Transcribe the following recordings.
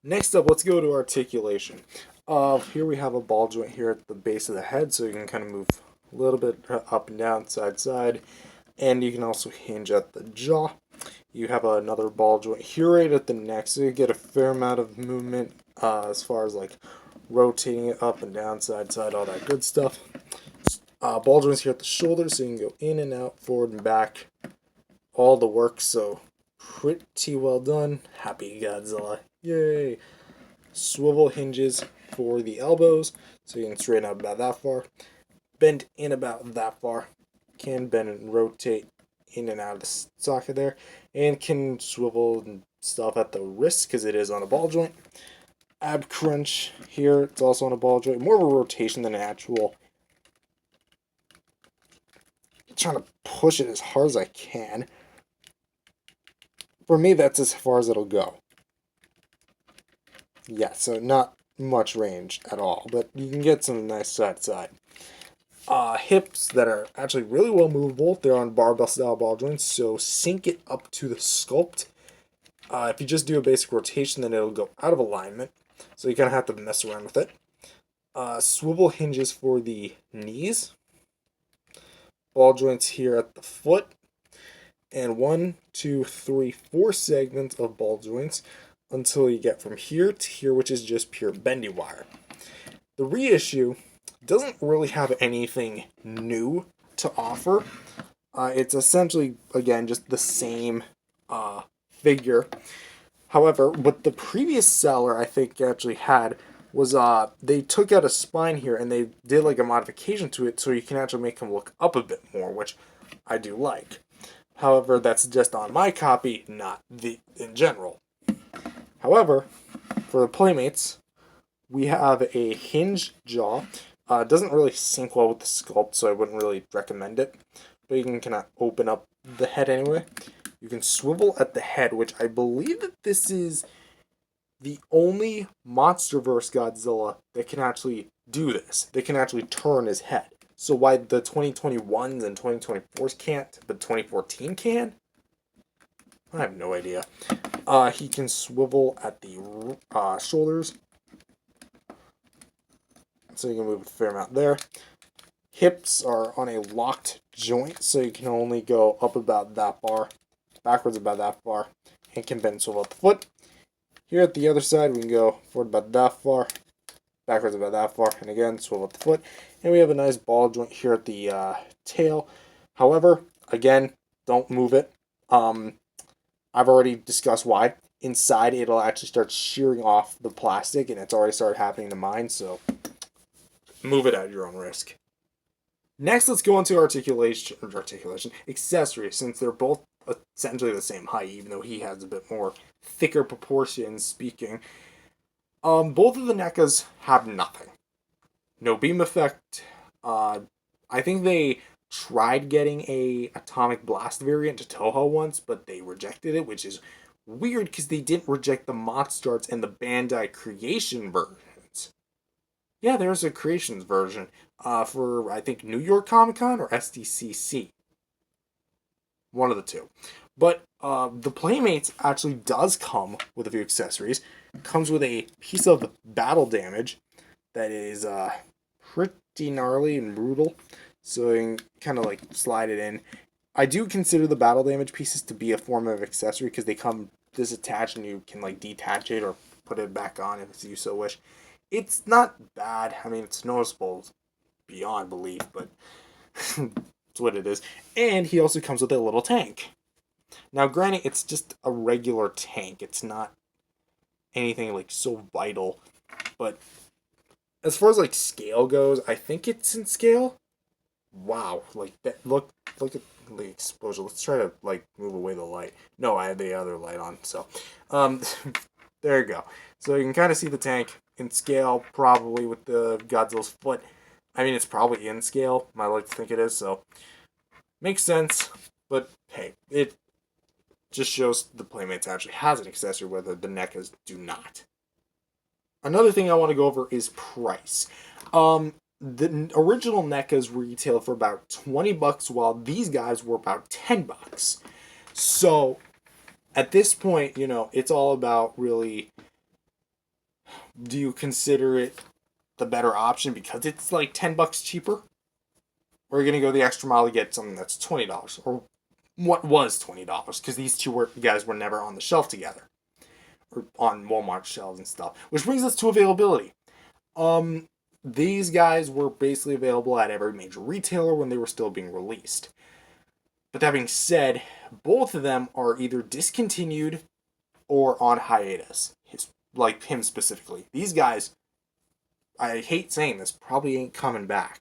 Next up, let's go to articulation. Here we have a ball joint here at the base of the head, so you can kind of move a little bit up and down, side to side, and you can also hinge at the jaw. You have another ball joint here right at the neck, so you get a fair amount of movement as far as like rotating it up and down, side to side, all that good stuff. Ball joints here at the shoulder, so you can go in and out, forward and back, all the work. So pretty well done. Happy Godzilla, yay! Swivel hinges for the elbows, so you can straighten out about that far. Bend in about that far. Can bend and rotate in and out of the socket there, and can swivel and stuff at the wrist because it is on a ball joint. Ab crunch here, it's also on a ball joint. More of a rotation than an actual. Trying to push it as hard as I can. For me, that's as far as it'll go. Yeah, so not much range at all, but you can get some nice side to side. Hips that are actually really well movable. They're on barbell style ball joints, so sync it up to the sculpt. If you just do a basic rotation, then it'll go out of alignment, so you kind of have to mess around with it. Swivel hinges for the knees. Ball joints here at the foot. And 1, 2, 3, 4 segments of ball joints until you get from here to here, which is just pure bendy wire. The Reissue doesn't really have anything new to offer. It's essentially, again, just the same figure. However, what the previous seller I think actually had was they took out a spine here and they did like a modification to it so you can actually make him look up a bit more, which I do like. However, that's just on my copy, not in general. However, for the Playmates, we have a hinge jaw. Doesn't really sync well with the sculpt, so I wouldn't really recommend it. But you can kind of open up the head anyway. You can swivel at the head, which I believe that this is the only MonsterVerse Godzilla that can actually do this. They can actually turn his head. So why the 2021s and 2024s can't, but 2014 can? I have no idea. He can swivel at the shoulders, so you can move a fair amount there. Hips are on a locked joint, so you can only go up about that far, backwards about that far, and can bend and swivel at the foot. Here at the other side, we can go forward about that far, backwards about that far, and again, swivel at the foot. And we have a nice ball joint here at the tail. However, again, don't move it. I've already discussed why. Inside, it'll actually start shearing off the plastic, and it's already started happening to mine, so move it at your own risk. Next, let's go into articulation, accessories, since they're both essentially the same height, even though he has a bit more thicker proportions speaking. Both of the NECAs have nothing. No beam effect. I think they tried getting a atomic blast variant to Toho once, but they rejected it, which is weird because they didn't reject the Monstars and the Bandai Creation versions. Yeah, there's a Creations version for, I think, New York Comic Con or SDCC. One of the two. But the Playmates actually does come with a few accessories. It comes with a piece of battle damage that is pretty gnarly and brutal. So you can kind of like slide it in. I do consider the battle damage pieces to be a form of accessory because they come disattached and you can like detach it or put it back on if you so wish. It's not bad. I mean, it's noticeable beyond belief, but it's what it is. And he also comes with a little tank. Now, granted, it's just a regular tank. It's not anything like so vital. But as far as like scale goes, I think it's in scale. Wow, like that. Look at the exposure. Let's try to like move away the light. No, I had the other light on. So, um, there you go. So you can kind of see the tank in scale, probably with the Godzilla's foot. I mean, it's probably in scale. I like to think it is. So makes sense. But hey, it just shows the Playmates actually has an accessory, whether the NECAs do not. Another thing I want to go over is price. The original NECAs retail for about $20, while these guys were about $10. So at this point, it's all about really do you consider it the better option because it's like $10 cheaper? Or are you going to go the extra mile to get something that's $20? Or what was $20? Because these two guys were never on the shelf together. Or on Walmart shelves and stuff. Which brings us to availability. These guys were basically available at every major retailer when they were still being released. But that being said, both of them are either discontinued or on hiatus. Like him specifically. These guys, I hate saying this, probably ain't coming back.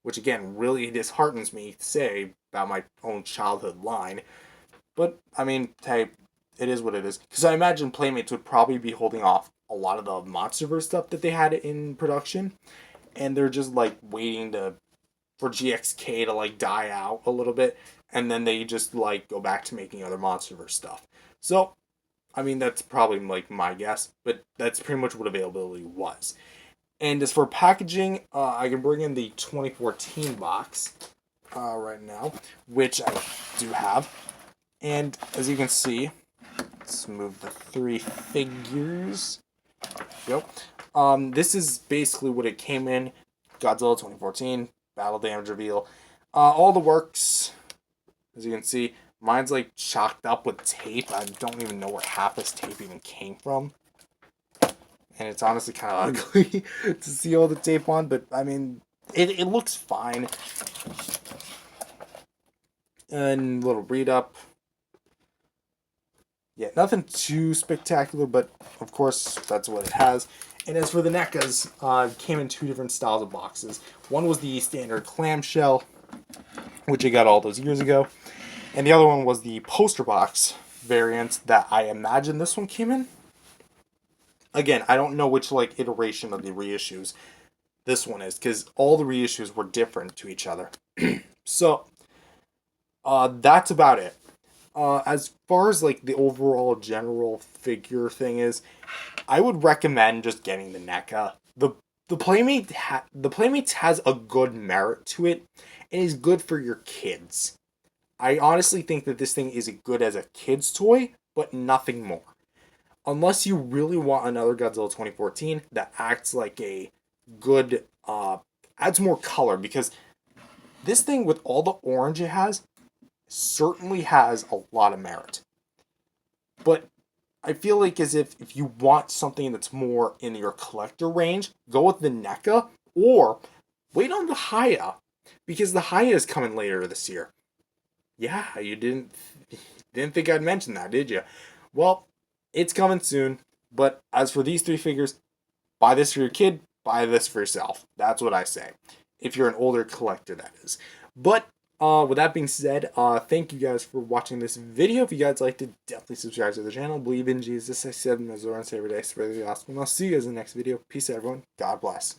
Which again really disheartens me to say about my own childhood line. But I mean, hey, it is what it is. Because I imagine Playmates would probably be holding off a lot of the MonsterVerse stuff that they had in production, and they're just like waiting for GXK to like die out a little bit, and then they just like go back to making other MonsterVerse stuff. So, I mean, that's probably like my guess, but that's pretty much what availability was. And as for packaging, I can bring in the 2014 box right now, which I do have. And as you can see, let's move the 3 figures. Yep. This is basically what it came in. Godzilla 2014, Battle Damage Reveal. All the works, as you can see, mine's like chalked up with tape. I don't even know where half this tape even came from. And it's honestly kind of ugly to see all the tape on, but I mean, it looks fine. And little read up. Yeah, nothing too spectacular, but of course, that's what it has. And as for the NECAs, it came in 2 different styles of boxes. One was the standard clamshell, which I got all those years ago. And the other one was the poster box variant that I imagine this one came in. Again, I don't know which like iteration of the reissues this one is, because all the reissues were different to each other. So, that's about it. As far as like the overall general figure thing is, I would recommend just getting the NECA. The Playmates has a good merit to it, and is good for your kids. I honestly think that this thing is good as a kid's toy, but nothing more. Unless you really want another Godzilla 2014 that acts like a good, adds more color, because this thing with all the orange it has certainly has a lot of merit. But I feel like as if you want something that's more in your collector range, go with the NECA or wait on the Haya, because the Haya is coming later this year. Yeah, you didn't think I'd mention that, did you? Well, it's coming soon. But as for these 3 figures, buy this for your kid, buy this for yourself. That's what I say. If you're an older collector, that is. But with that being said, thank you guys for watching this video. If you guys liked it, definitely subscribe to the channel. Believe in Jesus. I said in Missouri every day. It's really awesome. And I'll see you guys in the next video. Peace out, everyone. God bless.